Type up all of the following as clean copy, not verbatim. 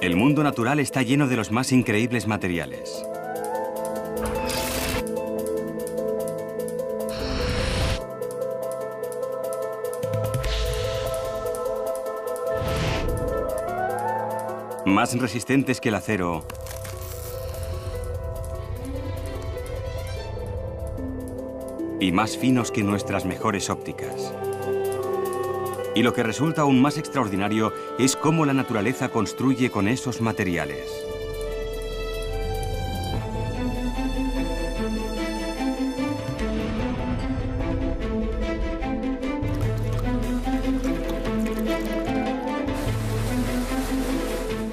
El mundo natural está lleno de los más increíbles materiales. Más resistentes que el acero. Y más finos que nuestras mejores ópticas. Y lo que resulta aún más extraordinario es cómo la naturaleza construye con esos materiales.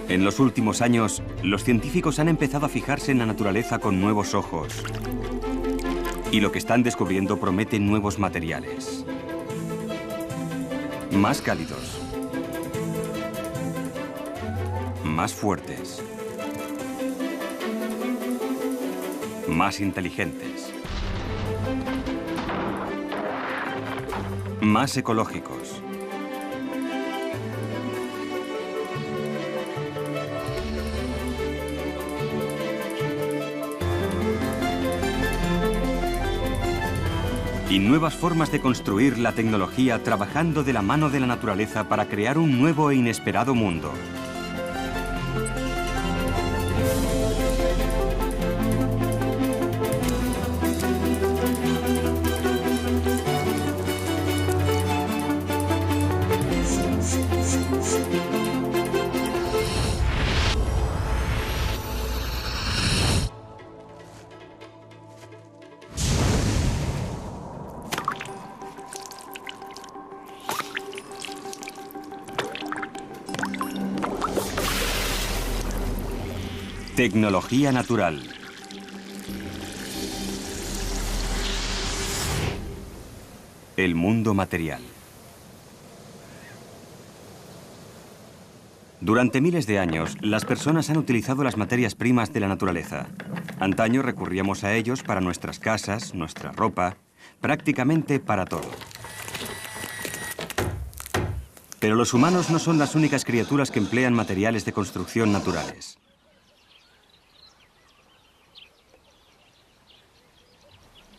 En los últimos años, los científicos han empezado a fijarse en la naturaleza con nuevos ojos. Y lo que están descubriendo promete nuevos materiales. Más cálidos. Más fuertes. Más inteligentes. Más ecológicos. Y nuevas formas de construir la tecnología trabajando de la mano de la naturaleza para crear un nuevo e inesperado mundo. Tecnología natural. El mundo material. Durante miles de años, las personas han utilizado las materias primas de la naturaleza. Antaño recurríamos a ellos para nuestras casas, nuestra ropa, prácticamente para todo. Pero los humanos no son las únicas criaturas que emplean materiales de construcción naturales.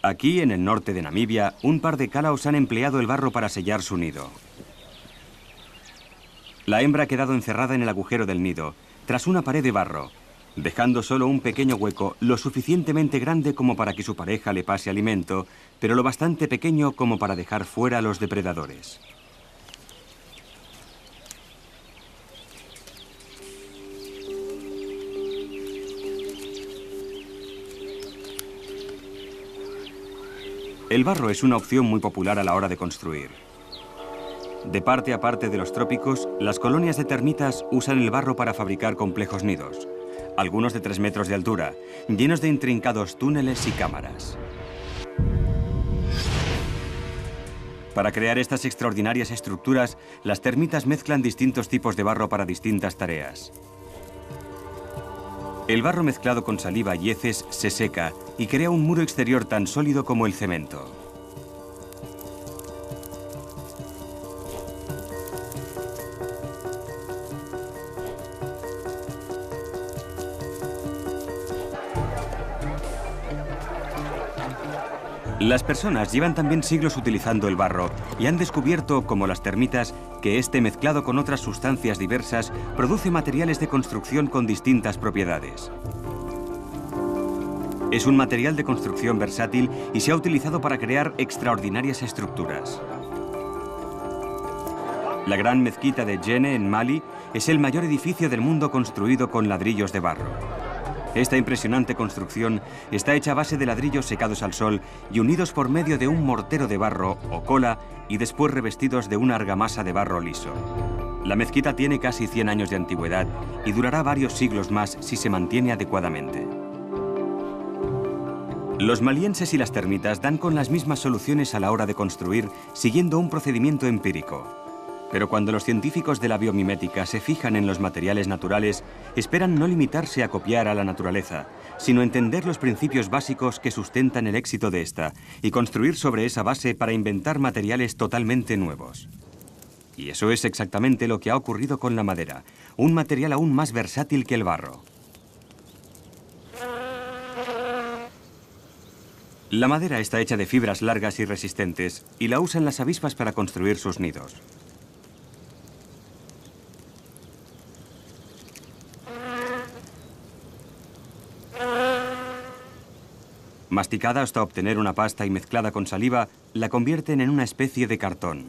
Aquí, en el norte de Namibia, un par de calaos han empleado el barro para sellar su nido. La hembra ha quedado encerrada en el agujero del nido, tras una pared de barro, dejando solo un pequeño hueco lo suficientemente grande como para que su pareja le pase alimento, pero lo bastante pequeño como para dejar fuera a los depredadores. El barro es una opción muy popular a la hora de construir. De parte a parte de los trópicos, las colonias de termitas usan el barro para fabricar complejos nidos, algunos de 3 metros de altura, llenos de intrincados túneles y cámaras. Para crear estas extraordinarias estructuras, las termitas mezclan distintos tipos de barro para distintas tareas. El barro mezclado con saliva y heces se seca y crea un muro exterior tan sólido como el cemento. Las personas llevan también siglos utilizando el barro y han descubierto, como las termitas, que este mezclado con otras sustancias diversas produce materiales de construcción con distintas propiedades. Es un material de construcción versátil y se ha utilizado para crear extraordinarias estructuras. La gran mezquita de Djenné, en Mali, es el mayor edificio del mundo construido con ladrillos de barro. Esta impresionante construcción está hecha a base de ladrillos secados al sol y unidos por medio de un mortero de barro o cola y después revestidos de una argamasa de barro liso. La mezquita tiene casi 100 años de antigüedad y durará varios siglos más si se mantiene adecuadamente. Los malienses y las termitas dan con las mismas soluciones a la hora de construir, siguiendo un procedimiento empírico. Pero cuando los científicos de la biomimética se fijan en los materiales naturales, esperan no limitarse a copiar a la naturaleza, sino entender los principios básicos que sustentan el éxito de esta y construir sobre esa base para inventar materiales totalmente nuevos. Y eso es exactamente lo que ha ocurrido con la madera, un material aún más versátil que el barro. La madera está hecha de fibras largas y resistentes y la usan las avispas para construir sus nidos. Masticada hasta obtener una pasta y mezclada con saliva, la convierten en una especie de cartón.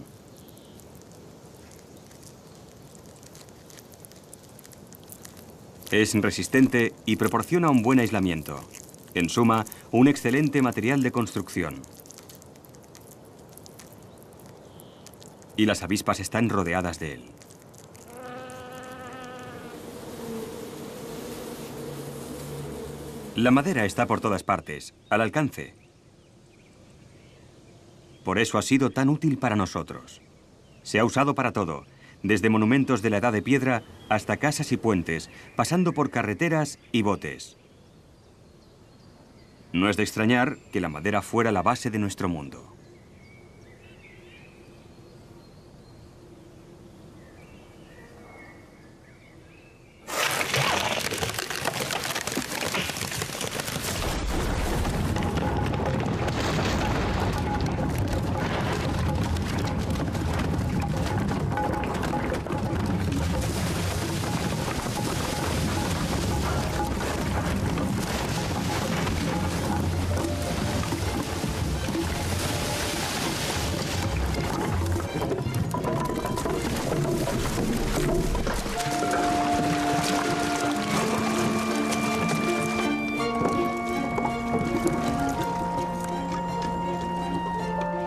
Es resistente y proporciona un buen aislamiento. En suma, un excelente material de construcción. Y las avispas están rodeadas de él. La madera está por todas partes, al alcance. Por eso ha sido tan útil para nosotros. Se ha usado para todo, desde monumentos de la Edad de Piedra hasta casas y puentes, pasando por carreteras y botes. No es de extrañar que la madera fuera la base de nuestro mundo.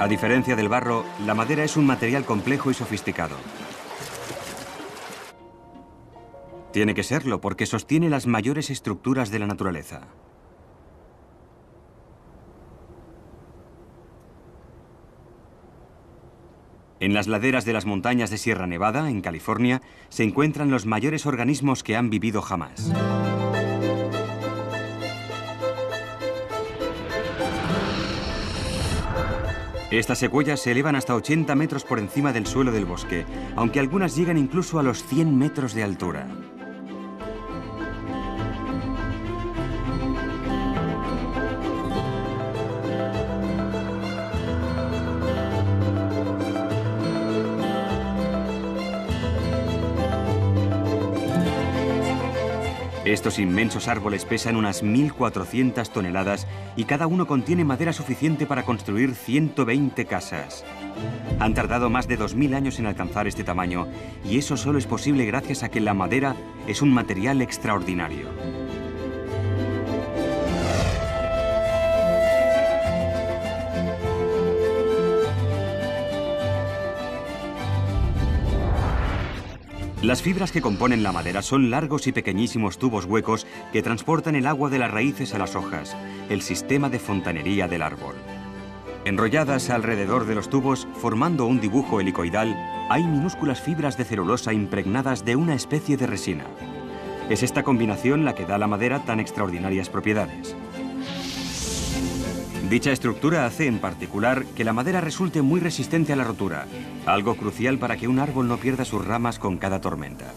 A diferencia del barro, la madera es un material complejo y sofisticado. Tiene que serlo porque sostiene las mayores estructuras de la naturaleza. En las laderas de las montañas de Sierra Nevada, en California, se encuentran los mayores organismos que han vivido jamás. Estas secuoyas se elevan hasta 80 metros por encima del suelo del bosque, aunque algunas llegan incluso a los 100 metros de altura. Estos inmensos árboles pesan unas 1.400 toneladas y cada uno contiene madera suficiente para construir 120 casas. Han tardado más de 2000 años en alcanzar este tamaño y eso solo es posible gracias a que la madera es un material extraordinario. Las fibras que componen la madera son largos y pequeñísimos tubos huecos que transportan el agua de las raíces a las hojas, el sistema de fontanería del árbol. Enrolladas alrededor de los tubos, formando un dibujo helicoidal, hay minúsculas fibras de celulosa impregnadas de una especie de resina. Es esta combinación la que da a la madera tan extraordinarias propiedades. Dicha estructura hace, en particular, que la madera resulte muy resistente a la rotura, algo crucial para que un árbol no pierda sus ramas con cada tormenta.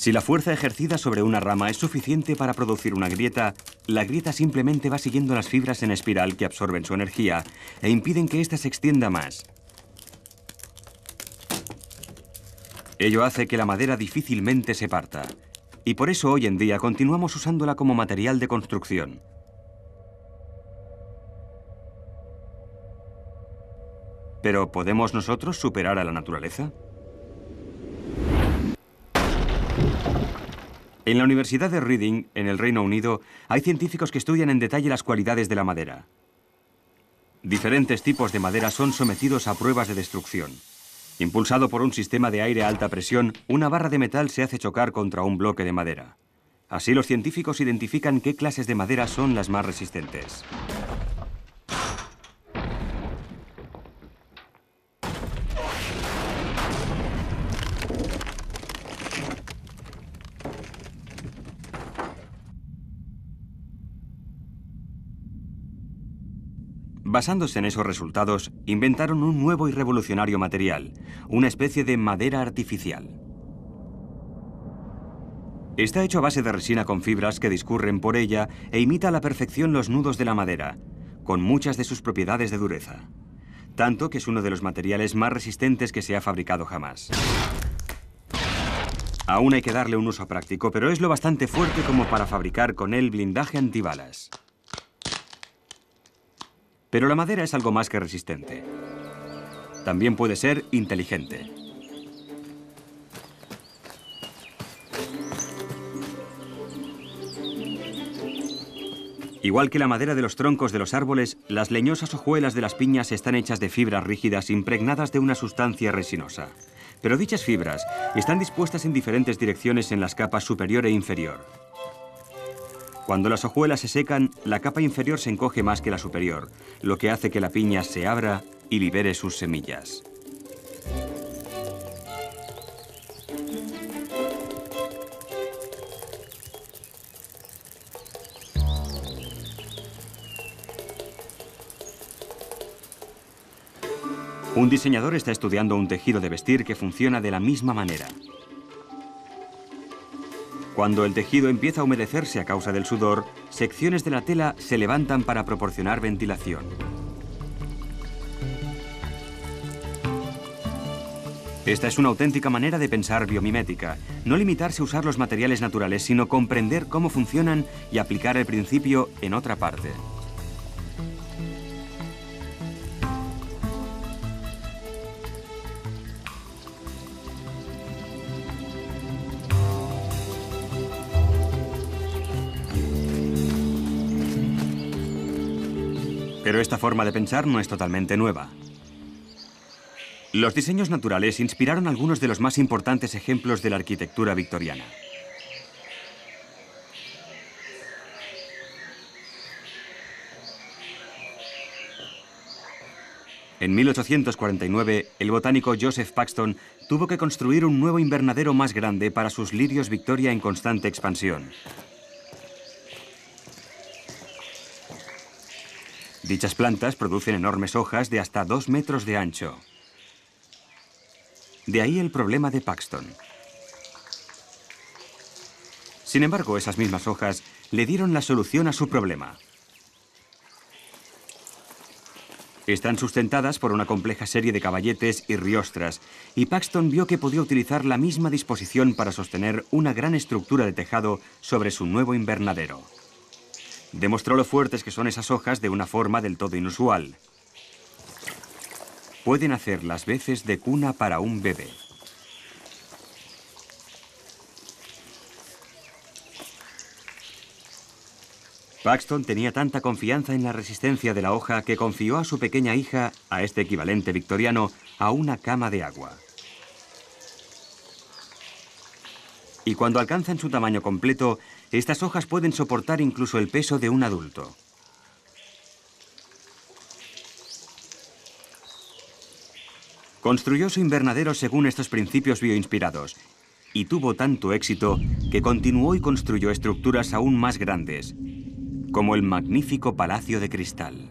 Si la fuerza ejercida sobre una rama es suficiente para producir una grieta, la grieta simplemente va siguiendo las fibras en espiral que absorben su energía e impiden que ésta se extienda más. Ello hace que la madera difícilmente se parta, y por eso hoy en día continuamos usándola como material de construcción. ¿Pero podemos nosotros superar a la naturaleza? En la Universidad de Reading, en el Reino Unido, hay científicos que estudian en detalle las cualidades de la madera. Diferentes tipos de madera son sometidos a pruebas de destrucción. Impulsado por un sistema de aire a alta presión, una barra de metal se hace chocar contra un bloque de madera. Así los científicos identifican qué clases de madera son las más resistentes. Basándose en esos resultados, inventaron un nuevo y revolucionario material, una especie de madera artificial. Está hecho a base de resina con fibras que discurren por ella e imita a la perfección los nudos de la madera, con muchas de sus propiedades de dureza. Tanto que es uno de los materiales más resistentes que se ha fabricado jamás. Aún hay que darle un uso práctico, pero es lo bastante fuerte como para fabricar con él blindaje antibalas. Pero la madera es algo más que resistente. También puede ser inteligente. Igual que la madera de los troncos de los árboles, las leñosas hojuelas de las piñas están hechas de fibras rígidas impregnadas de una sustancia resinosa. Pero dichas fibras están dispuestas en diferentes direcciones en las capas superior e inferior. Cuando las hojuelas se secan, la capa inferior se encoge más que la superior, lo que hace que la piña se abra y libere sus semillas. Un diseñador está estudiando un tejido de vestir que funciona de la misma manera. Cuando el tejido empieza a humedecerse a causa del sudor, secciones de la tela se levantan para proporcionar ventilación. Esta es una auténtica manera de pensar biomimética. No limitarse a usar los materiales naturales, sino comprender cómo funcionan y aplicar el principio en otra parte. Pero esta forma de pensar no es totalmente nueva. Los diseños naturales inspiraron algunos de los más importantes ejemplos de la arquitectura victoriana. En 1849, el botánico Joseph Paxton tuvo que construir un nuevo invernadero más grande para sus lirios Victoria en constante expansión. Dichas plantas producen enormes hojas de hasta 2 metros de ancho. De ahí el problema de Paxton. Sin embargo, esas mismas hojas le dieron la solución a su problema. Están sustentadas por una compleja serie de caballetes y riostras, y Paxton vio que podía utilizar la misma disposición para sostener una gran estructura de tejado sobre su nuevo invernadero. Demostró lo fuertes que son esas hojas de una forma del todo inusual. Pueden hacer las veces de cuna para un bebé. Paxton tenía tanta confianza en la resistencia de la hoja que confió a su pequeña hija, a este equivalente victoriano, a una cama de agua. Y cuando alcanzan su tamaño completo, estas hojas pueden soportar incluso el peso de un adulto. Construyó su invernadero según estos principios bioinspirados y tuvo tanto éxito que continuó y construyó estructuras aún más grandes, como el magnífico Palacio de Cristal.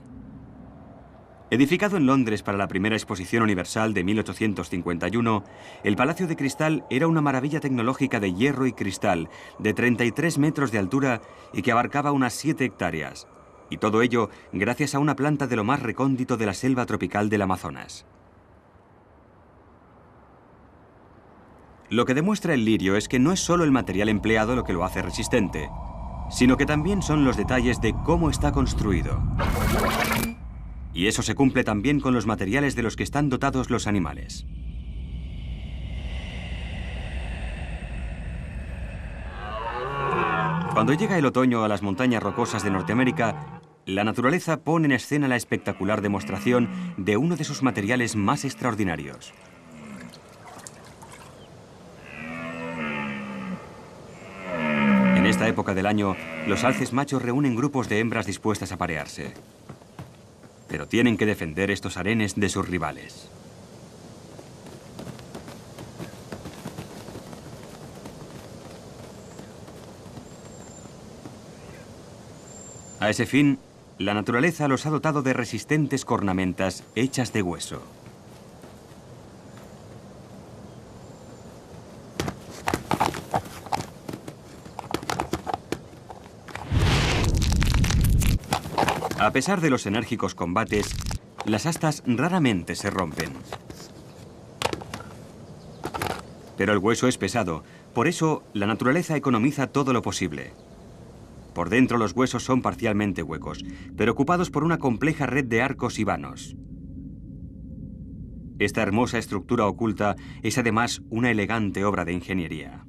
Edificado en Londres para la primera Exposición Universal de 1851, el Palacio de Cristal era una maravilla tecnológica de hierro y cristal de 33 metros de altura y que abarcaba unas 7 hectáreas. Y todo ello gracias a una planta de lo más recóndito de la selva tropical del Amazonas. Lo que demuestra el lirio es que no es solo el material empleado lo que lo hace resistente, sino que también son los detalles de cómo está construido. Y eso se cumple también con los materiales de los que están dotados los animales. Cuando llega el otoño a las montañas rocosas de Norteamérica, la naturaleza pone en escena la espectacular demostración de uno de sus materiales más extraordinarios. En esta época del año, los alces machos reúnen grupos de hembras dispuestas a parearse. Pero tienen que defender estos harenes de sus rivales. A ese fin, La naturaleza los ha dotado de resistentes cornamentas hechas de hueso. A pesar de los enérgicos combates, las astas raramente se rompen. Pero el hueso es pesado, por eso la naturaleza economiza todo lo posible. Por dentro los huesos son parcialmente huecos, pero ocupados por una compleja red de arcos y vanos. Esta hermosa estructura oculta es además una elegante obra de ingeniería.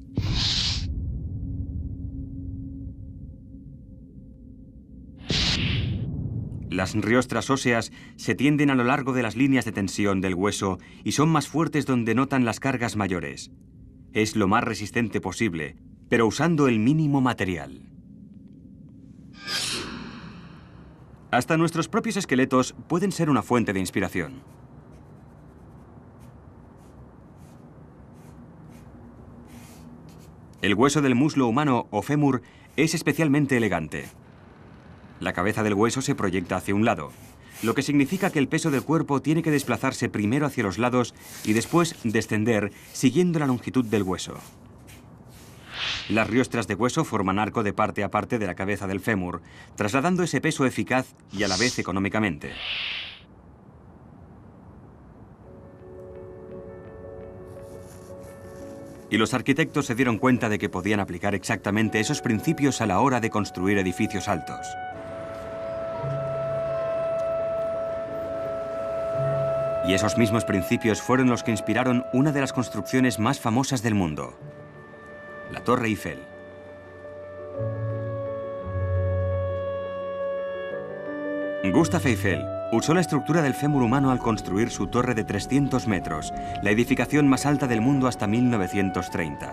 Las riostras óseas se tienden a lo largo de las líneas de tensión del hueso y son más fuertes donde notan las cargas mayores. Es lo más resistente posible, pero usando el mínimo material. Hasta nuestros propios esqueletos pueden ser una fuente de inspiración. El hueso del muslo humano o fémur es especialmente elegante. La cabeza del hueso se proyecta hacia un lado, lo que significa que el peso del cuerpo tiene que desplazarse primero hacia los lados y después descender siguiendo la longitud del hueso. Las riostras de hueso forman arco de parte a parte de la cabeza del fémur, trasladando ese peso eficaz y a la vez económicamente. Y los arquitectos se dieron cuenta de que podían aplicar exactamente esos principios a la hora de construir edificios altos. Y esos mismos principios fueron los que inspiraron una de las construcciones más famosas del mundo, la Torre Eiffel. Gustave Eiffel usó la estructura del fémur humano al construir su torre de 300 metros, la edificación más alta del mundo hasta 1930.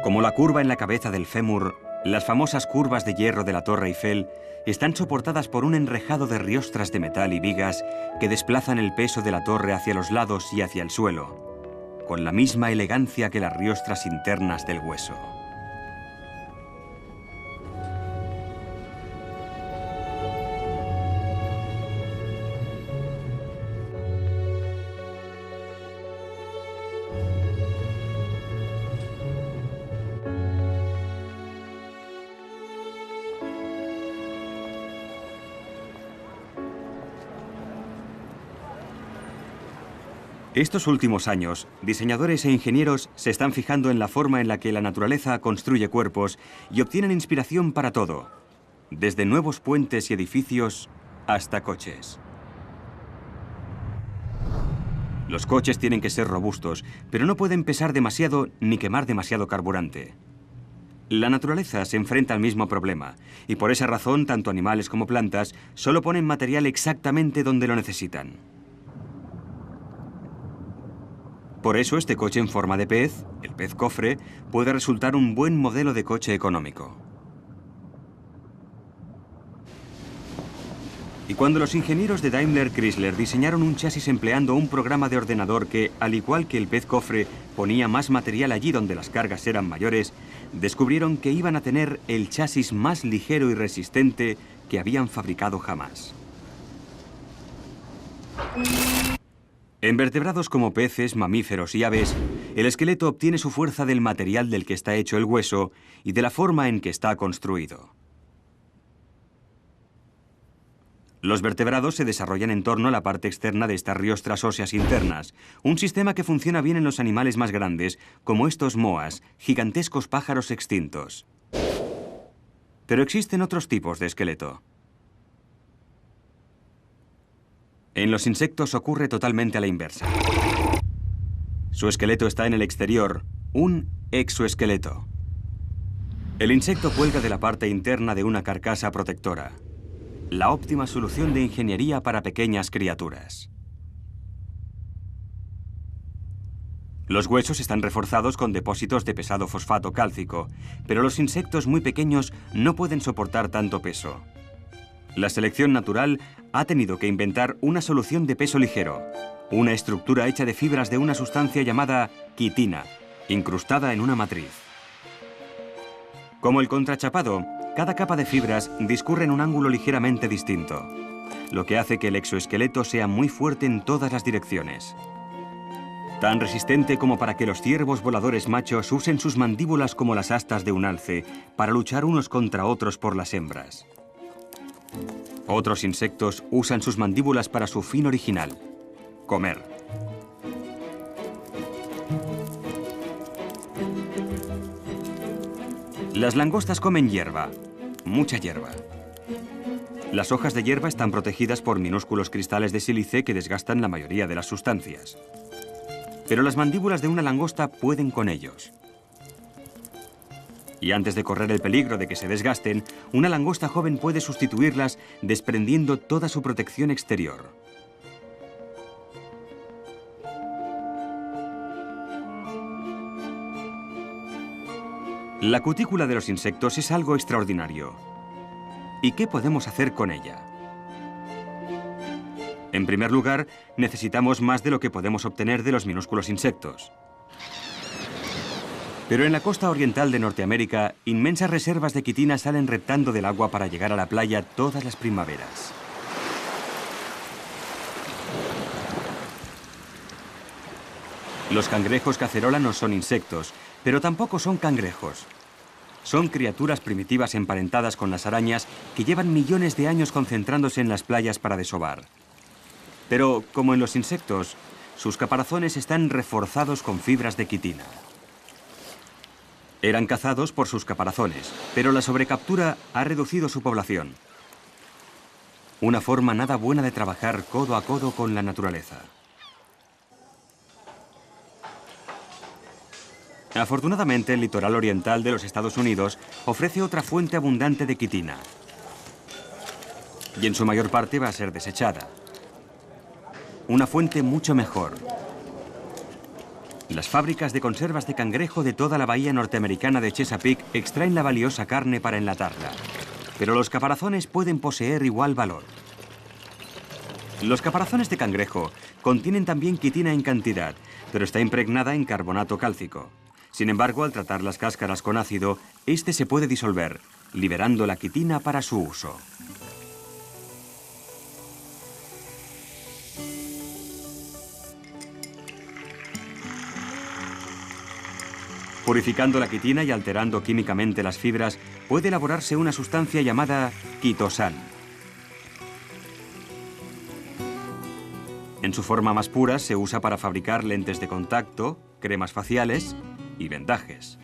Como la curva en la cabeza del fémur, las famosas curvas de hierro de la Torre Eiffel están soportadas por un enrejado de riostras de metal y vigas que desplazan el peso de la torre hacia los lados y hacia el suelo, con la misma elegancia que las riostras internas del hueso. Estos últimos años, diseñadores e ingenieros se están fijando en la forma en la que la naturaleza construye cuerpos y obtienen inspiración para todo, desde nuevos puentes y edificios hasta coches. Los coches tienen que ser robustos, pero no pueden pesar demasiado ni quemar demasiado carburante. La naturaleza se enfrenta al mismo problema, y por esa razón tanto animales como plantas solo ponen material exactamente donde lo necesitan. Por eso este coche en forma de pez, el pez cofre, puede resultar un buen modelo de coche económico. Y cuando los ingenieros de Daimler Chrysler diseñaron un chasis empleando un programa de ordenador que, al igual que el pez cofre, ponía más material allí donde las cargas eran mayores, descubrieron que iban a tener el chasis más ligero y resistente que habían fabricado jamás. En vertebrados como peces, mamíferos y aves, el esqueleto obtiene su fuerza del material del que está hecho el hueso y de la forma en que está construido. Los vertebrados se desarrollan en torno a la parte externa de estas riostras óseas internas, un sistema que funciona bien en los animales más grandes, como estos moas, gigantescos pájaros extintos. Pero existen otros tipos de esqueleto. En los insectos ocurre totalmente a la inversa. Su esqueleto está en el exterior, un exoesqueleto. El insecto cuelga de la parte interna de una carcasa protectora. La óptima solución de ingeniería para pequeñas criaturas. Los huesos están reforzados con depósitos de pesado fosfato cálcico, pero los insectos muy pequeños no pueden soportar tanto peso. La selección natural ha tenido que inventar una solución de peso ligero, una estructura hecha de fibras de una sustancia llamada quitina, incrustada en una matriz. Como el contrachapado, cada capa de fibras discurre en un ángulo ligeramente distinto, lo que hace que el exoesqueleto sea muy fuerte en todas las direcciones. Tan resistente como para que los ciervos voladores machos usen sus mandíbulas como las astas de un alce para luchar unos contra otros por las hembras. Otros insectos usan sus mandíbulas para su fin original, comer. Las langostas comen hierba, mucha hierba. Las hojas de hierba están protegidas por minúsculos cristales de sílice que desgastan la mayoría de las sustancias. Pero las mandíbulas de una langosta pueden con ellos. Y antes de correr el peligro de que se desgasten, una langosta joven puede sustituirlas desprendiendo toda su protección exterior. La cutícula de los insectos es algo extraordinario. ¿Y qué podemos hacer con ella? En primer lugar, necesitamos más de lo que podemos obtener de los minúsculos insectos. Pero en la costa oriental de Norteamérica, inmensas reservas de quitina salen reptando del agua para llegar a la playa todas las primaveras. Los cangrejos cacerola no son insectos, pero tampoco son cangrejos. Son criaturas primitivas emparentadas con las arañas que llevan millones de años concentrándose en las playas para desovar. Pero, como en los insectos, sus caparazones están reforzados con fibras de quitina. Eran cazados por sus caparazones, pero la sobrecaptura ha reducido su población. Una forma nada buena de trabajar codo a codo con la naturaleza. Afortunadamente, el litoral oriental de los Estados Unidos ofrece otra fuente abundante de quitina. Y en su mayor parte va a ser desechada. Una fuente mucho mejor. Las fábricas de conservas de cangrejo de toda la bahía norteamericana de Chesapeake extraen la valiosa carne para enlatarla. Pero los caparazones pueden poseer igual valor. Los caparazones de cangrejo contienen también quitina en cantidad, pero está impregnada en carbonato cálcico. Sin embargo, al tratar las cáscaras con ácido, este se puede disolver, liberando la quitina para su uso. Purificando la quitina y alterando químicamente las fibras, puede elaborarse una sustancia llamada quitosán. En su forma más pura se usa para fabricar lentes de contacto, cremas faciales y vendajes.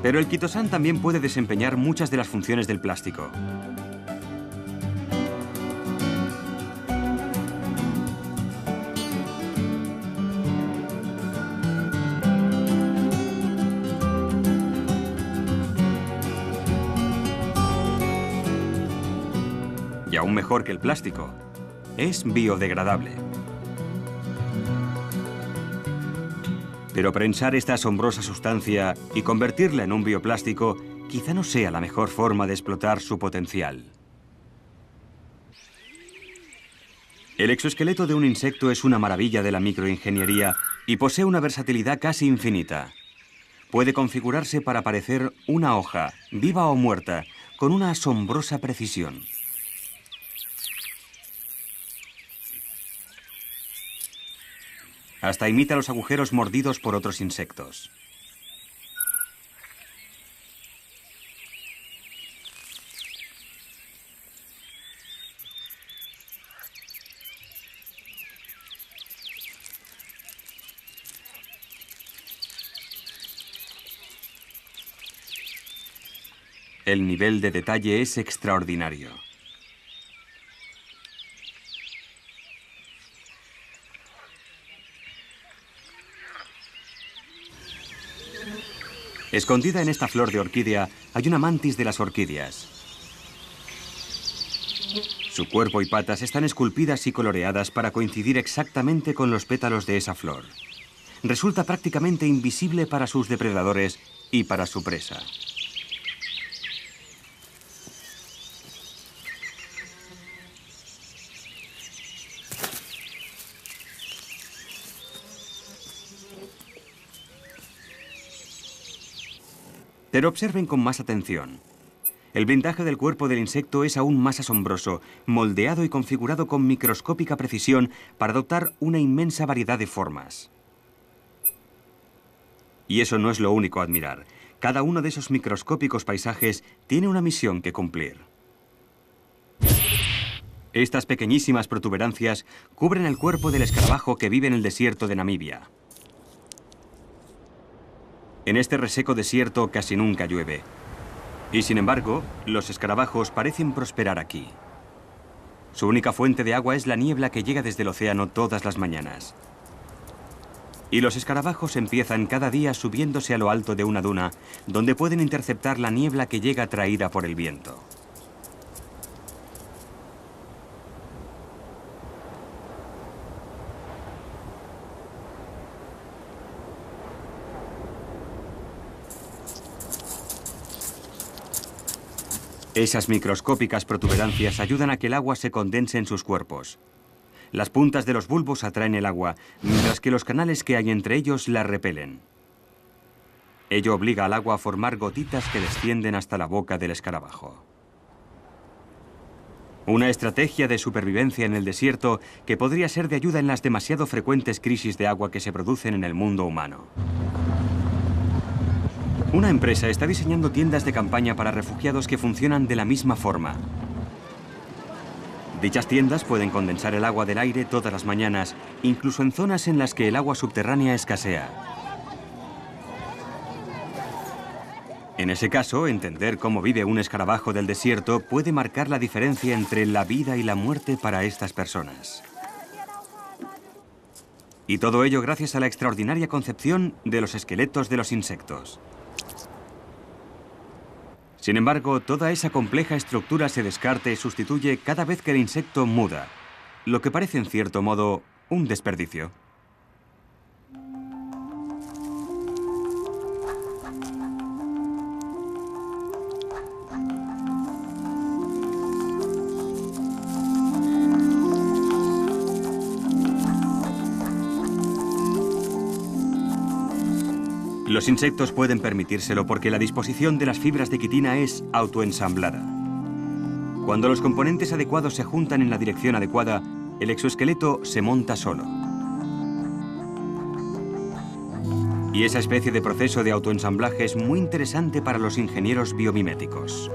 Pero el quitosán también puede desempeñar muchas de las funciones del plástico. Y aún mejor que el plástico, es biodegradable. Pero prensar esta asombrosa sustancia y convertirla en un bioplástico quizá no sea la mejor forma de explotar su potencial. El exoesqueleto de un insecto es una maravilla de la microingeniería y posee una versatilidad casi infinita. Puede configurarse para parecer una hoja, viva o muerta, con una asombrosa precisión. Hasta imita los agujeros mordidos por otros insectos. El nivel de detalle es extraordinario. Escondida en esta flor de orquídea hay una mantis de las orquídeas. Su cuerpo y patas están esculpidas y coloreadas para coincidir exactamente con los pétalos de esa flor. Resulta prácticamente invisible para sus depredadores y para su presa. Pero observen con más atención. El blindaje del cuerpo del insecto es aún más asombroso, moldeado y configurado con microscópica precisión para adoptar una inmensa variedad de formas. Y eso no es lo único a admirar. Cada uno de esos microscópicos paisajes tiene una misión que cumplir. Estas pequeñísimas protuberancias cubren el cuerpo del escarabajo que vive en el desierto de Namibia. En este reseco desierto casi nunca llueve. Y sin embargo, los escarabajos parecen prosperar aquí. Su única fuente de agua es la niebla que llega desde el océano todas las mañanas. Y los escarabajos empiezan cada día subiéndose a lo alto de una duna, donde pueden interceptar la niebla que llega traída por el viento. Esas microscópicas protuberancias ayudan a que el agua se condense en sus cuerpos. Las puntas de los bulbos atraen el agua, mientras que los canales que hay entre ellos la repelen. Ello obliga al agua a formar gotitas que descienden hasta la boca del escarabajo. Una estrategia de supervivencia en el desierto que podría ser de ayuda en las demasiado frecuentes crisis de agua que se producen en el mundo humano. Una empresa está diseñando tiendas de campaña para refugiados que funcionan de la misma forma. Dichas tiendas pueden condensar el agua del aire todas las mañanas, incluso en zonas en las que el agua subterránea escasea. En ese caso, entender cómo vive un escarabajo del desierto puede marcar la diferencia entre la vida y la muerte para estas personas. Y todo ello gracias a la extraordinaria concepción de los esqueletos de los insectos. Sin embargo, toda esa compleja estructura se descarta y sustituye cada vez que el insecto muda, lo que parece en cierto modo un desperdicio. Los insectos pueden permitírselo porque la disposición de las fibras de quitina es autoensamblada. Cuando los componentes adecuados se juntan en la dirección adecuada, el exoesqueleto se monta solo. Y esa especie de proceso de autoensamblaje es muy interesante para los ingenieros biomiméticos.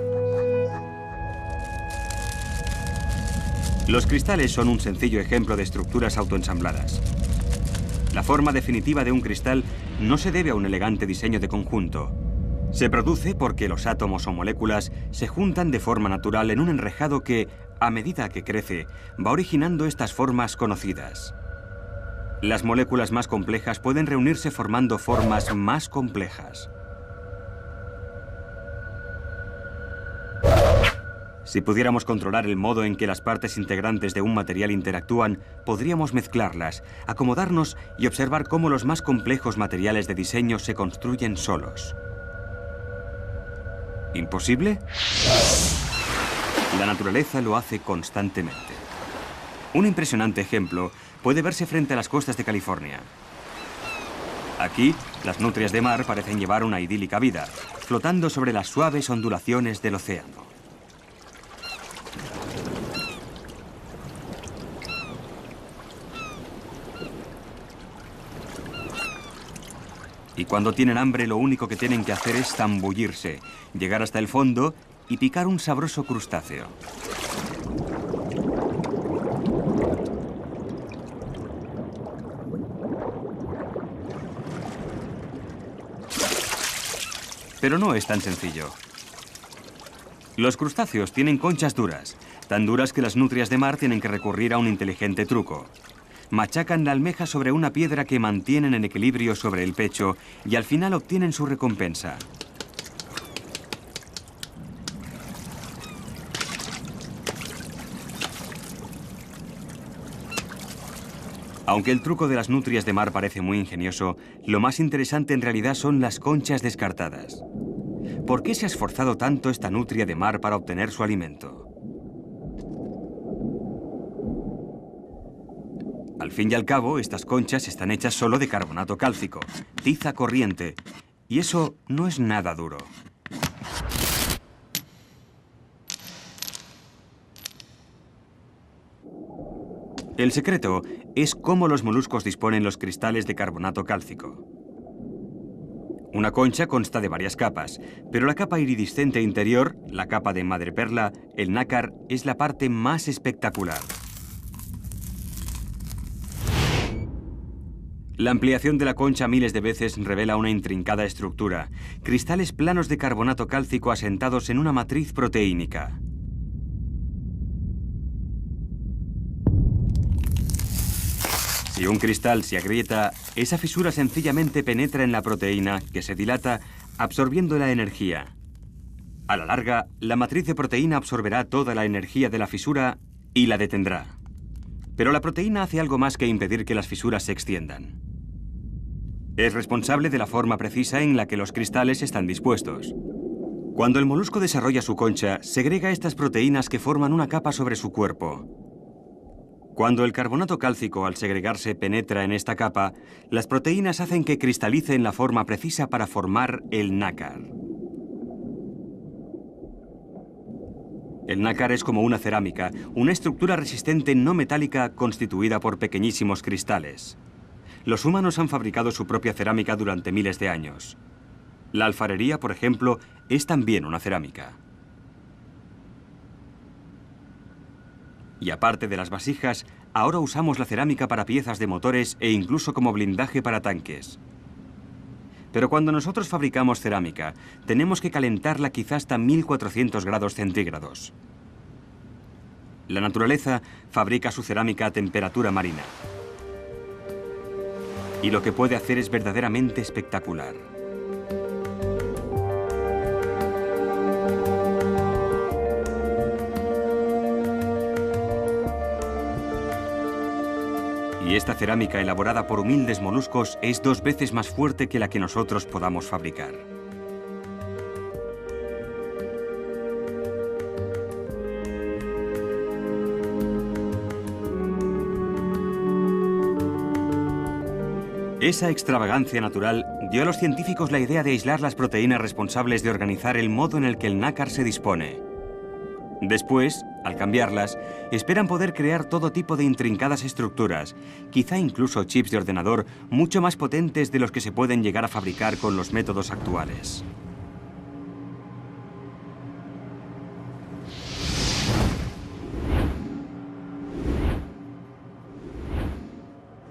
Los cristales son un sencillo ejemplo de estructuras autoensambladas. La forma definitiva de un cristal no se debe a un elegante diseño de conjunto. Se produce porque los átomos o moléculas se juntan de forma natural en un enrejado que, a medida que crece, va originando estas formas conocidas. Las moléculas más complejas pueden reunirse formando formas más complejas. Si pudiéramos controlar el modo en que las partes integrantes de un material interactúan, podríamos mezclarlas, acomodarnos y observar cómo los más complejos materiales de diseño se construyen solos. ¿Imposible? La naturaleza lo hace constantemente. Un impresionante ejemplo puede verse frente a las costas de California. Aquí, las nutrias de mar parecen llevar una idílica vida, flotando sobre las suaves ondulaciones del océano. Y cuando tienen hambre, lo único que tienen que hacer es zambullirse, llegar hasta el fondo y picar un sabroso crustáceo. Pero no es tan sencillo. Los crustáceos tienen conchas duras, tan duras que las nutrias de mar tienen que recurrir a un inteligente truco. Machacan la almeja sobre una piedra que mantienen en equilibrio sobre el pecho y al final obtienen su recompensa. Aunque el truco de las nutrias de mar parece muy ingenioso, lo más interesante en realidad son las conchas descartadas. ¿Por qué se ha esforzado tanto esta nutria de mar para obtener su alimento? Al fin y al cabo, estas conchas están hechas solo de carbonato cálcico, tiza corriente, y eso no es nada duro. El secreto es cómo los moluscos disponen los cristales de carbonato cálcico. Una concha consta de varias capas, pero la capa iridiscente interior, la capa de madreperla, el nácar, es la parte más espectacular. La ampliación de la concha miles de veces revela una intrincada estructura, cristales planos de carbonato cálcico asentados en una matriz proteínica. Si un cristal se agrieta, esa fisura sencillamente penetra en la proteína, que se dilata, absorbiendo la energía. A la larga, la matriz de proteína absorberá toda la energía de la fisura y la detendrá. Pero la proteína hace algo más que impedir que las fisuras se extiendan. Es responsable de la forma precisa en la que los cristales están dispuestos. Cuando el molusco desarrolla su concha, segrega estas proteínas que forman una capa sobre su cuerpo. Cuando el carbonato cálcico, al segregarse, penetra en esta capa, las proteínas hacen que cristalice en la forma precisa para formar el nácar. El nácar es como una cerámica, una estructura resistente no metálica constituida por pequeñísimos cristales. Los humanos han fabricado su propia cerámica durante miles de años. La alfarería, por ejemplo, es también una cerámica. Y aparte de las vasijas, ahora usamos la cerámica para piezas de motores e incluso como blindaje para tanques. Pero cuando nosotros fabricamos cerámica, tenemos que calentarla quizás hasta 1400 grados centígrados. La naturaleza fabrica su cerámica a temperatura marina. Y lo que puede hacer es verdaderamente espectacular. Y esta cerámica elaborada por humildes moluscos es 2 veces más fuerte que la que nosotros podamos fabricar. Esa extravagancia natural dio a los científicos la idea de aislar las proteínas responsables de organizar el modo en el que el nácar se dispone. Después, al cambiarlas, esperan poder crear todo tipo de intrincadas estructuras, quizá incluso chips de ordenador mucho más potentes de los que se pueden llegar a fabricar con los métodos actuales.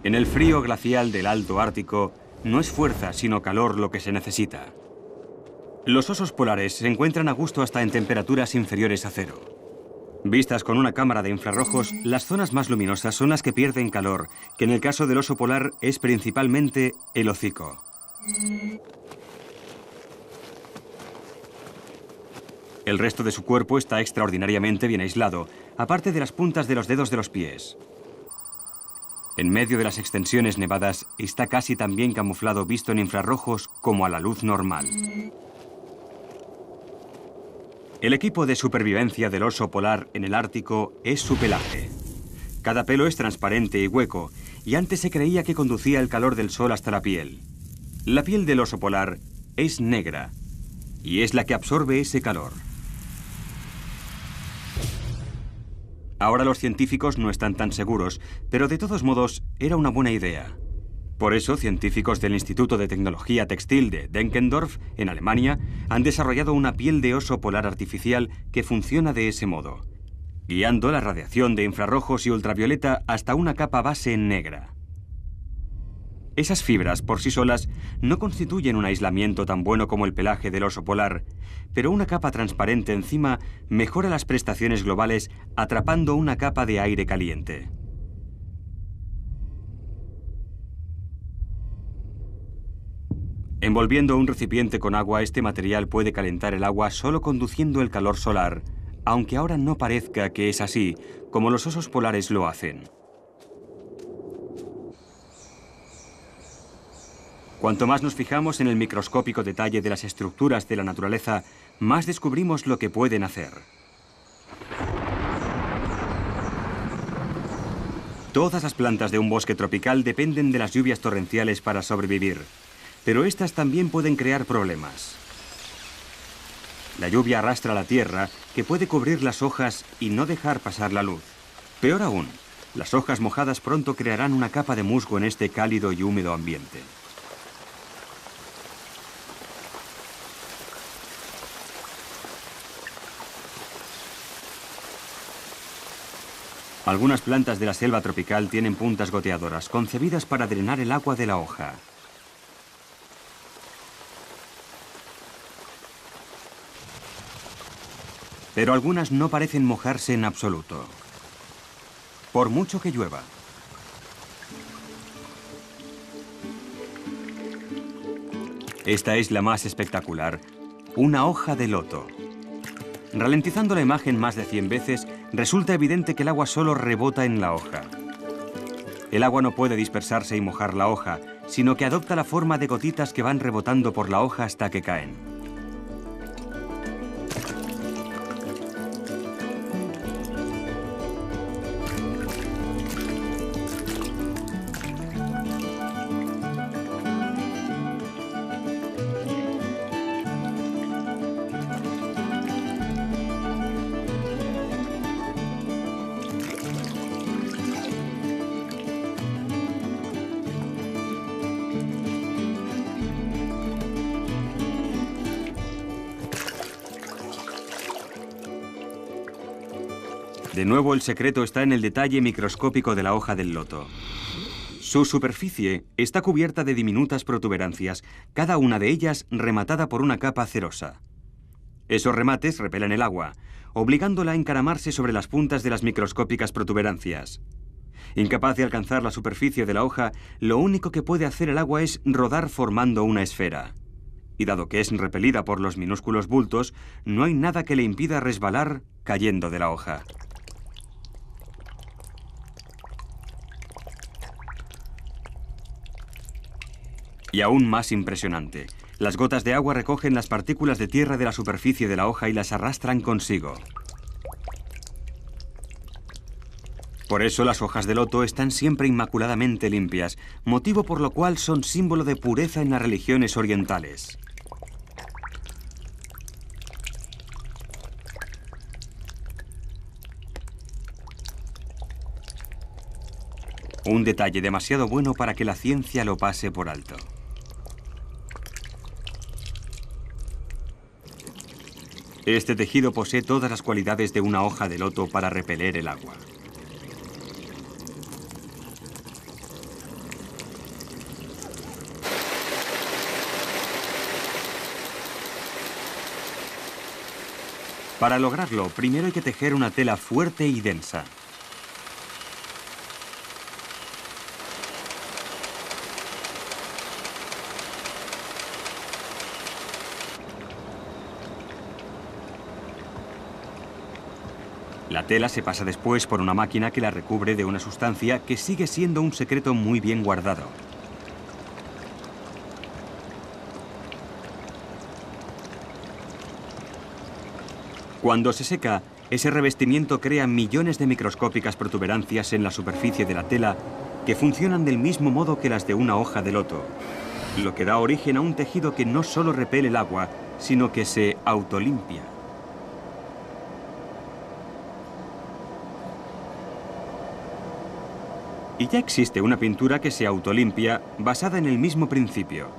En el frío glacial del Alto Ártico, no es fuerza, sino calor lo que se necesita. Los osos polares se encuentran a gusto hasta en temperaturas inferiores a 0. Vistas con una cámara de infrarrojos, las zonas más luminosas son las que pierden calor, que en el caso del oso polar es principalmente el hocico. El resto de su cuerpo está extraordinariamente bien aislado, aparte de las puntas de los dedos de los pies. En medio de las extensiones nevadas está casi tan bien camuflado visto en infrarrojos como a la luz normal. El equipo de supervivencia del oso polar en el Ártico es su pelaje. Cada pelo es transparente y hueco, y antes se creía que conducía el calor del sol hasta la piel. La piel del oso polar es negra, y es la que absorbe ese calor. Ahora los científicos no están tan seguros, pero de todos modos era una buena idea. Por eso, científicos del Instituto de Tecnología Textil de Denkendorf, en Alemania, han desarrollado una piel de oso polar artificial que funciona de ese modo, guiando la radiación de infrarrojos y ultravioleta hasta una capa base negra. Esas fibras, por sí solas, no constituyen un aislamiento tan bueno como el pelaje del oso polar, pero una capa transparente encima mejora las prestaciones globales atrapando una capa de aire caliente. Envolviendo un recipiente con agua, este material puede calentar el agua solo conduciendo el calor solar, aunque ahora no parezca que es así, como los osos polares lo hacen. Cuanto más nos fijamos en el microscópico detalle de las estructuras de la naturaleza, más descubrimos lo que pueden hacer. Todas las plantas de un bosque tropical dependen de las lluvias torrenciales para sobrevivir, pero estas también pueden crear problemas. La lluvia arrastra la tierra, que puede cubrir las hojas y no dejar pasar la luz. Peor aún, Las hojas mojadas pronto crearán una capa de musgo en este cálido y húmedo ambiente. Algunas plantas de la selva tropical tienen puntas goteadoras, concebidas para drenar el agua de la hoja. Pero algunas no parecen mojarse en absoluto, por mucho que llueva. Esta es la más espectacular, una hoja de loto. Ralentizando la imagen más de 100 veces, resulta evidente que el agua solo rebota en la hoja. El agua no puede dispersarse y mojar la hoja, sino que adopta la forma de gotitas que van rebotando por la hoja hasta que caen. De nuevo, el secreto está en el detalle microscópico de la hoja del loto. Su superficie está cubierta de diminutas protuberancias, cada una de ellas rematada por una capa cerosa. Esos remates repelen el agua, obligándola a encaramarse sobre las puntas de las microscópicas protuberancias. Incapaz de alcanzar la superficie de la hoja, lo único que puede hacer el agua es rodar formando una esfera. Y dado que es repelida por los minúsculos bultos, no hay nada que le impida resbalar cayendo de la hoja. Y aún más impresionante, las gotas de agua recogen las partículas de tierra de la superficie de la hoja y las arrastran consigo. Por eso las hojas de loto están siempre inmaculadamente limpias, motivo por lo cual son símbolo de pureza en las religiones orientales. Un detalle demasiado bueno para que la ciencia lo pase por alto. Este tejido posee todas las cualidades de una hoja de loto para repeler el agua. Para lograrlo, primero hay que tejer una tela fuerte y densa. La tela se pasa después por una máquina que la recubre de una sustancia que sigue siendo un secreto muy bien guardado. Cuando se seca, ese revestimiento crea millones de microscópicas protuberancias en la superficie de la tela que funcionan del mismo modo que las de una hoja de loto, lo que da origen a un tejido que no solo repele el agua, sino que se autolimpia. Y ya existe una pintura que se autolimpia basada en el mismo principio.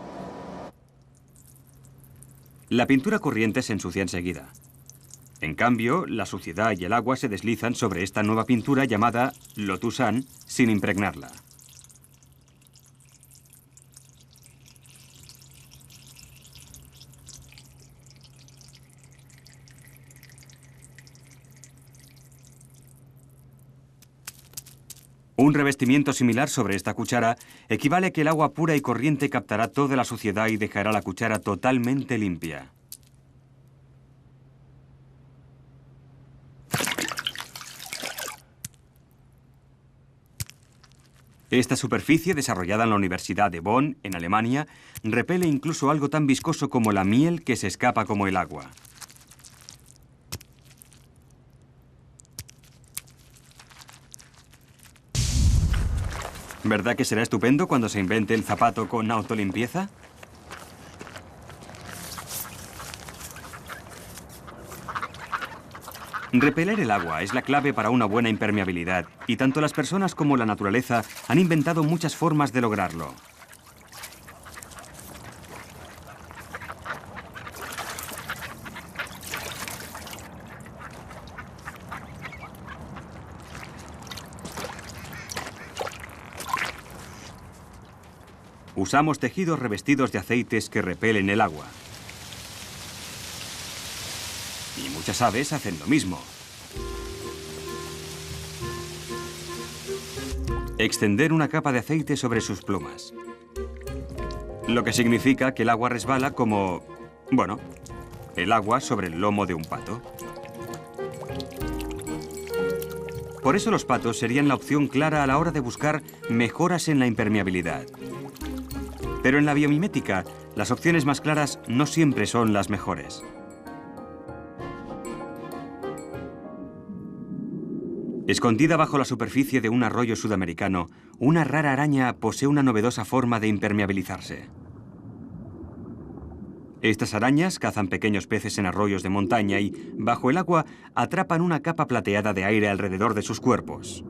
La pintura corriente se ensucia enseguida. En cambio, la suciedad y el agua se deslizan sobre esta nueva pintura llamada Lotusan sin impregnarla. Un revestimiento similar sobre esta cuchara equivale a que el agua pura y corriente captará toda la suciedad y dejará la cuchara totalmente limpia. Esta superficie, desarrollada en la Universidad de Bonn, en Alemania, repele incluso algo tan viscoso como la miel que se escapa como el agua. ¿Verdad que será estupendo cuando se invente el zapato con autolimpieza? Repeler el agua es la clave para una buena impermeabilidad, y tanto las personas como la naturaleza han inventado muchas formas de lograrlo. Usamos tejidos revestidos de aceites que repelen el agua. Y muchas aves hacen lo mismo. Extender una capa de aceite sobre sus plumas. Lo que significa que el agua resbala como, bueno, el agua sobre el lomo de un pato. Por eso los patos serían la opción clara a la hora de buscar mejoras en la impermeabilidad. Pero en la biomimética, las opciones más claras no siempre son las mejores. Escondida bajo la superficie de un arroyo sudamericano, una rara araña posee una novedosa forma de impermeabilizarse. Estas arañas cazan pequeños peces en arroyos de montaña y, bajo el agua, atrapan una capa plateada de aire alrededor de sus cuerpos.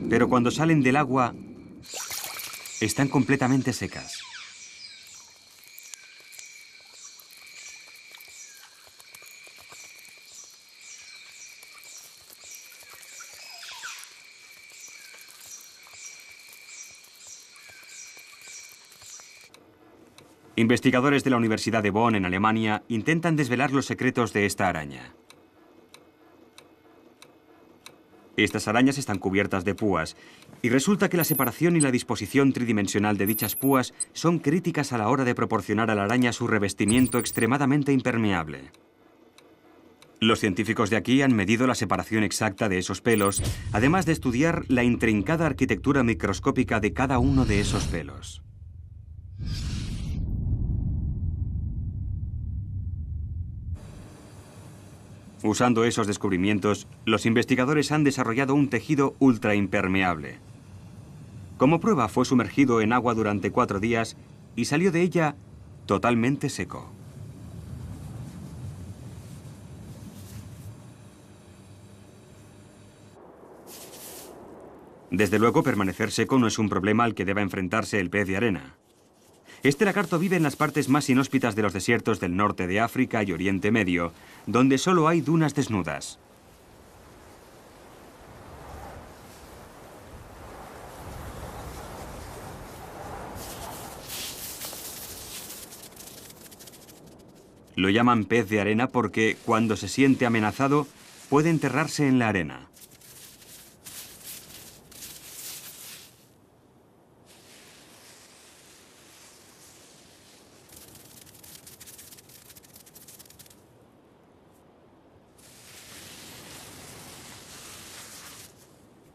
Pero cuando salen del agua, están completamente secas. Investigadores de la Universidad de Bonn, en Alemania, intentan desvelar los secretos de esta araña. Estas arañas están cubiertas de púas, y resulta que la separación y la disposición tridimensional de dichas púas son críticas a la hora de proporcionar a la araña su revestimiento extremadamente impermeable. Los científicos de aquí han medido la separación exacta de esos pelos, además de estudiar la intrincada arquitectura microscópica de cada uno de esos pelos. Usando esos descubrimientos, los investigadores han desarrollado un tejido ultraimpermeable. Como prueba, fue sumergido en agua durante 4 días y salió de ella totalmente seco. Desde luego, permanecer seco no es un problema al que deba enfrentarse el pez de arena. Este lagarto vive en las partes más inhóspitas de los desiertos del norte de África y Oriente Medio, donde solo hay dunas desnudas. Lo llaman pez de arena porque, cuando se siente amenazado, puede enterrarse en la arena.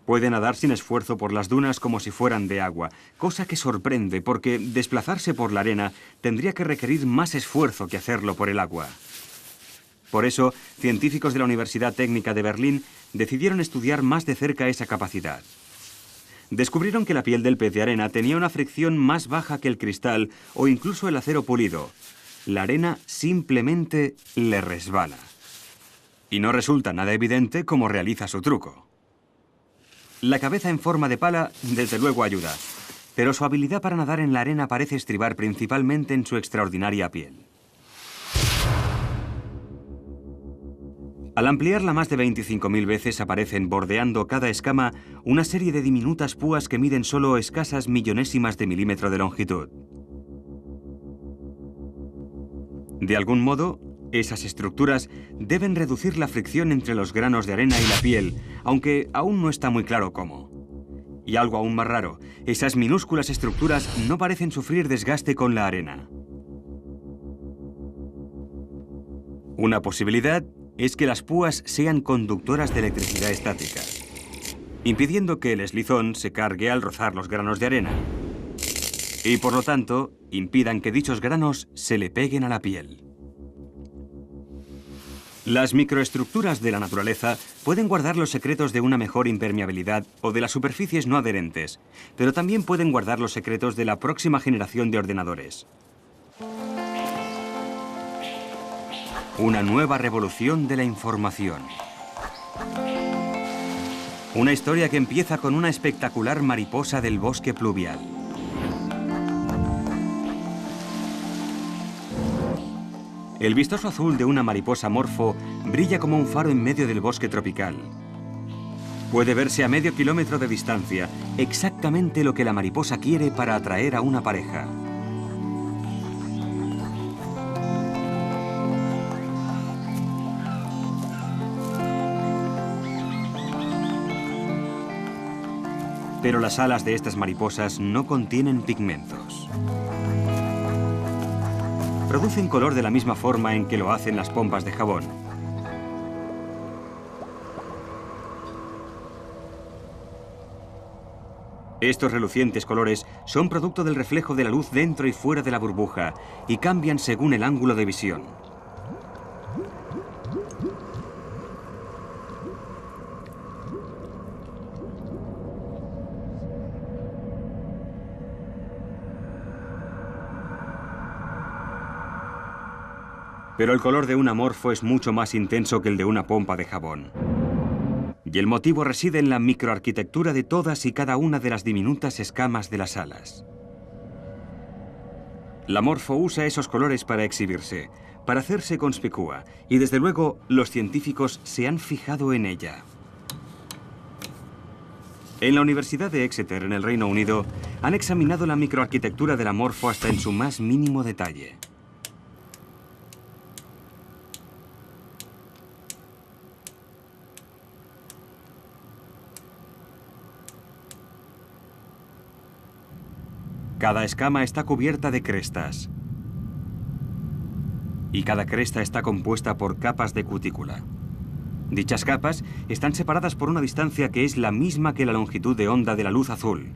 Puede nadar sin esfuerzo por las dunas como si fueran de agua, cosa que sorprende porque desplazarse por la arena tendría que requerir más esfuerzo que hacerlo por el agua. Por eso, científicos de la Universidad Técnica de Berlín decidieron estudiar más de cerca esa capacidad. Descubrieron que la piel del pez de arena tenía una fricción más baja que el cristal o incluso el acero pulido. La arena simplemente le resbala. Y no resulta nada evidente cómo realiza su truco. La cabeza en forma de pala, desde luego, ayuda, pero su habilidad para nadar en la arena parece estribar principalmente en su extraordinaria piel. Al ampliarla más de 25.000 veces aparecen, bordeando cada escama, una serie de diminutas púas que miden solo escasas millonésimas de milímetro de longitud. De algún modo, esas estructuras deben reducir la fricción entre los granos de arena y la piel, aunque aún no está muy claro cómo. Y algo aún más raro, esas minúsculas estructuras no parecen sufrir desgaste con la arena. Una posibilidad es que las púas sean conductoras de electricidad estática, impidiendo que el eslizón se cargue al rozar los granos de arena, y por lo tanto impidan que dichos granos se le peguen a la piel. Las microestructuras de la naturaleza pueden guardar los secretos de una mejor impermeabilidad o de las superficies no adherentes, pero también pueden guardar los secretos de la próxima generación de ordenadores. Una nueva revolución de la información. Una historia que empieza con una espectacular mariposa del bosque pluvial. El vistoso azul de una mariposa morfo brilla como un faro en medio del bosque tropical. Puede verse a medio kilómetro de distancia, exactamente lo que la mariposa quiere para atraer a una pareja. Pero las alas de estas mariposas no contienen pigmentos. Producen color de la misma forma en que lo hacen las pompas de jabón. Estos relucientes colores son producto del reflejo de la luz dentro y fuera de la burbuja y cambian según el ángulo de visión. Pero el color de un amorfo es mucho más intenso que el de una pompa de jabón. Y el motivo reside en la microarquitectura de todas y cada una de las diminutas escamas de las alas. La morfo usa esos colores para exhibirse, para hacerse conspicua, y desde luego los científicos se han fijado en ella. En la Universidad de Exeter, en el Reino Unido, han examinado la microarquitectura de la morfo hasta en su más mínimo detalle. Cada escama está cubierta de crestas. Y cada cresta está compuesta por capas de cutícula. Dichas capas están separadas por una distancia que es la misma que la longitud de onda de la luz azul.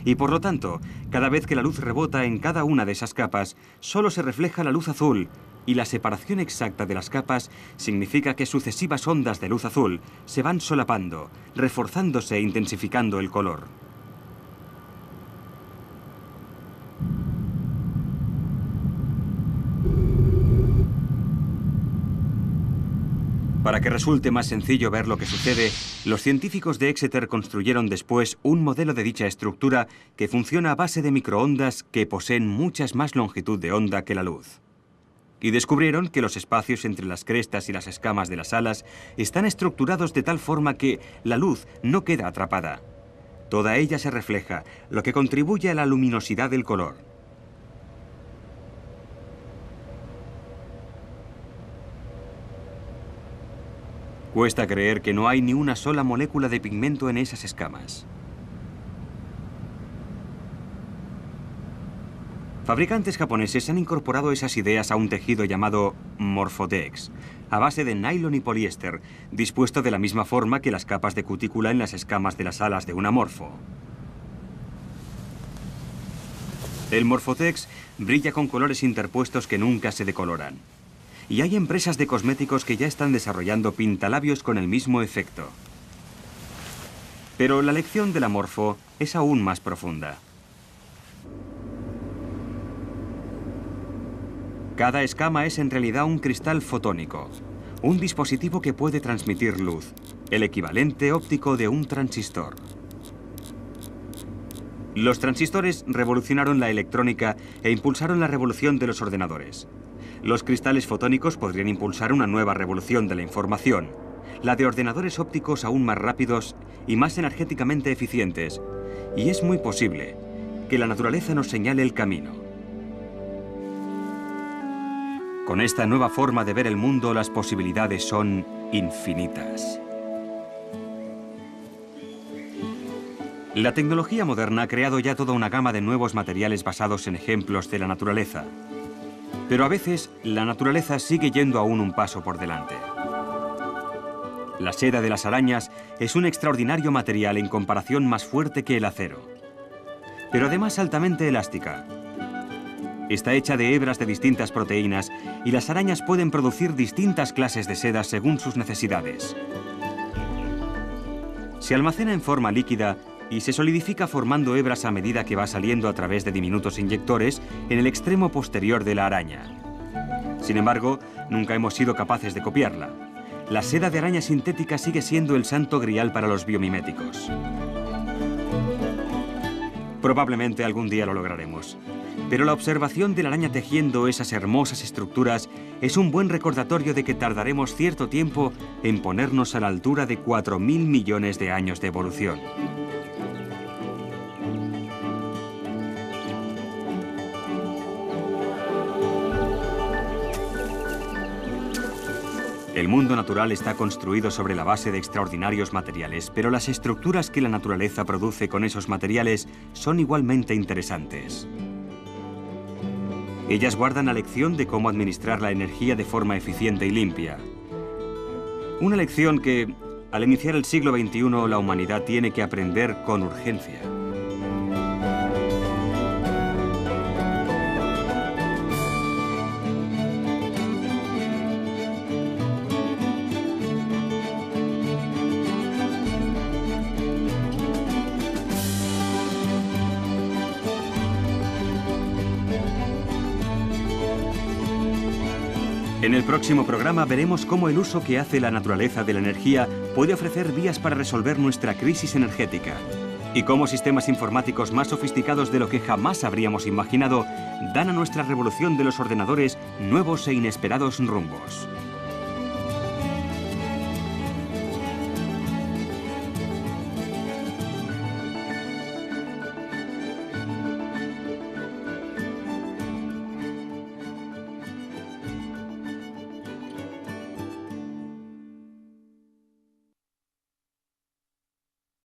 Y por lo tanto, cada vez que la luz rebota en cada una de esas capas, solo se refleja la luz azul, y la separación exacta de las capas significa que sucesivas ondas de luz azul se van solapando, reforzándose e intensificando el color. Para que resulte más sencillo ver lo que sucede, los científicos de Exeter construyeron después un modelo de dicha estructura que funciona a base de microondas que poseen muchas más longitud de onda que la luz. Y descubrieron que los espacios entre las crestas y las escamas de las alas están estructurados de tal forma que la luz no queda atrapada. Toda ella se refleja, lo que contribuye a la luminosidad del color. Cuesta creer que no hay ni una sola molécula de pigmento en esas escamas. Fabricantes japoneses han incorporado esas ideas a un tejido llamado Morphotex, a base de nylon y poliéster, dispuesto de la misma forma que las capas de cutícula en las escamas de las alas de un amorfo. El Morphotex brilla con colores interpuestos que nunca se decoloran. Y hay empresas de cosméticos que ya están desarrollando pintalabios con el mismo efecto. Pero la lección del amorfo es aún más profunda. Cada escama es en realidad un cristal fotónico, un dispositivo que puede transmitir luz, el equivalente óptico de un transistor. Los transistores revolucionaron la electrónica e impulsaron la revolución de los ordenadores. Los cristales fotónicos podrían impulsar una nueva revolución de la información, la de ordenadores ópticos aún más rápidos y más energéticamente eficientes. Y es muy posible que la naturaleza nos señale el camino. Con esta nueva forma de ver el mundo, las posibilidades son infinitas. La tecnología moderna ha creado ya toda una gama de nuevos materiales basados en ejemplos de la naturaleza. Pero a veces, la naturaleza sigue yendo aún un paso por delante. La seda de las arañas es un extraordinario material en comparación más fuerte que el acero, pero además altamente elástica. Está hecha de hebras de distintas proteínas y las arañas pueden producir distintas clases de seda según sus necesidades. Se almacena en forma líquida y se solidifica formando hebras a medida que va saliendo a través de diminutos inyectores en el extremo posterior de la araña. Sin embargo, nunca hemos sido capaces de copiarla. La seda de araña sintética sigue siendo el santo grial para los biomiméticos. Probablemente algún día lo lograremos. Pero la observación de la araña tejiendo esas hermosas estructuras es un buen recordatorio de que tardaremos cierto tiempo en ponernos a la altura de 4.000 millones de años de evolución. El mundo natural está construido sobre la base de extraordinarios materiales, pero las estructuras que la naturaleza produce con esos materiales son igualmente interesantes. Ellas guardan la lección de cómo administrar la energía de forma eficiente y limpia. Una lección que, al iniciar el siglo XXI, la humanidad tiene que aprender con urgencia. En el próximo programa veremos cómo el uso que hace la naturaleza de la energía puede ofrecer vías para resolver nuestra crisis energética y cómo sistemas informáticos más sofisticados de lo que jamás habríamos imaginado dan a nuestra revolución de los ordenadores nuevos e inesperados rumbos.